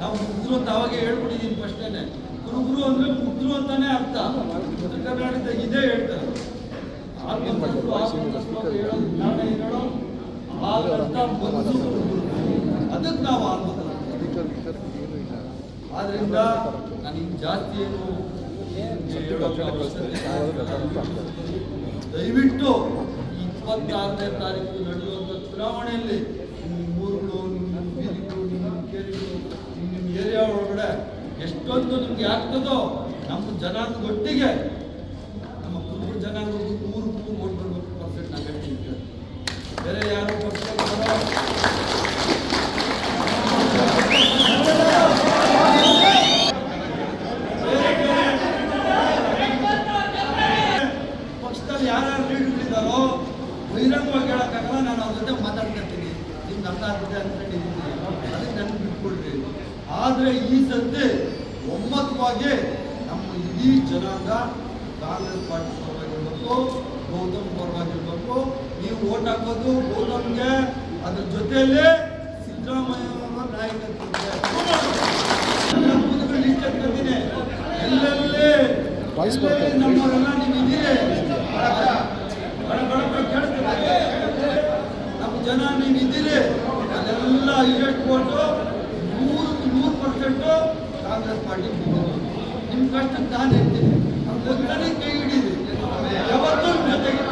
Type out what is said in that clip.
ನಾವು ಮುಗ್ಧರು ಅಂತ ಅವಾಗೆ ಹೇಳ್ಬಿಟ್ಟಿದ್ದೀನಿ ಫಸ್ಟೇನೆ. ಕುರುಗುರು ಅಂದ್ರೆ ಮುಗ್ಧರು ಅಂತಾನೆ ಅರ್ಥ. ಉತ್ತರ ಕರ್ನಾಟಕದಾಗ ಇದೇ ಹೇಳ್ತಾರೆ. ಹೇಳೋದು ಅದಕ್ಕೆ ನಾವು ಆಗ್ಬೋದು. ಆದ್ರಿಂದ ನನಗೆ ಜಾಸ್ತಿ ಏನು ದಯವಿಟ್ಟು 26ನೇ ತಾರೀಕು ನಡೆಯುವಂಥ ಚುನಾವಣೆಯಲ್ಲಿ ನಿಮ್ಮ ಊರುಗಳು, ನಿಮ್ಮ ಬೀದಿಗಳು, ನಿಮ್ಮ ಕೇರಿಗಳು, ನಿಮ್ಮ ಏರಿಯಾ ಒಳಗಡೆ ಎಷ್ಟೊಂದು ನಿಮ್ಗೆ ಆಗ್ತದೋ ನಮ್ಮ ಜನಾಂಗದೊಟ್ಟಿಗೆ ನಮ್ಮ ಕುರುಬರು ಜನಾಂಗ 100 ಓಟ್ ಬರಬೇಕು ಪರ್ಸೆಂಟ್ ನಾವು ಹೇಳ್ತೀವಿ. ಬೇರೆ ಯಾರು ಪಕ್ಷದಲ್ಲಿ ಯಾರ್ಯಾರು ಲೀಡರ್ಗಳಿದ್ದಾರೋ ಬಹಿರಂಗವಾಗಿ ಹೇಳೋಕ್ಕಾಗಲ್ಲ. ನಾನು ಅವ್ರ ಜೊತೆ ಮಾತಾಡ್ತಿರ್ತೀನಿ, ನಿಮ್ಗೆ ಅರ್ಥ ಆಗ್ತದೆ ಅಂದ್ಕೊಂಡಿದ್ದೀನಿ, ಅದಕ್ಕೆ ನನಗೆ ಬಿಟ್ಕೊಡ್ರಿ. ಆದರೆ ಈ ಸದ್ಯ ಒಮ್ಮತವಾಗಿ ನಮ್ಮ ಇಡೀ ಜನಾಂಗ ಕಾಂಗ್ರೆಸ್ ಪಾರ್ಟಿ ಪರವಾಗಿರ್ಬೇಕು, ಗೌತಮ್ ಪರವಾಗಿರ್ಬೇಕು. ನೀವು ಓಟ್ ಹಾಕೋದು ಗೌತಮ್ಗೆ, ಅದ್ರ ಜೊತೆಯಲ್ಲಿ ಸಿದ್ದರಾಮಯ್ಯ ನಾಯಕತ್ವಕ್ಕೆ ಇಷ್ಟಪಡ್ತೀನಿ. ಎಲ್ಲೆಲ್ಲಿ ನಮ್ಮವರೆಲ್ಲ ನೀವು ಇದ್ದೀರಿ, ಕೇಳ್ತೀರಿ, ನಮ್ಮ ಜನ ನೀವು ಇದ್ದೀರಿ, ಅದೆಲ್ಲ ಎಷ್ಟು ಓಟು 100% ಕಾಂಗ್ರೆಸ್ ಪಾರ್ಟಿ ನಿಮ್ಮ ಕಷ್ಟಕ್ಕೆ ನಾನು ಹೇಳ್ತೀನಿ. ನಮ್ಮ ಕೈ ಹಿಡೀರಿ, ಯಾವತ್ತೂ ಜೊತೆಗೆ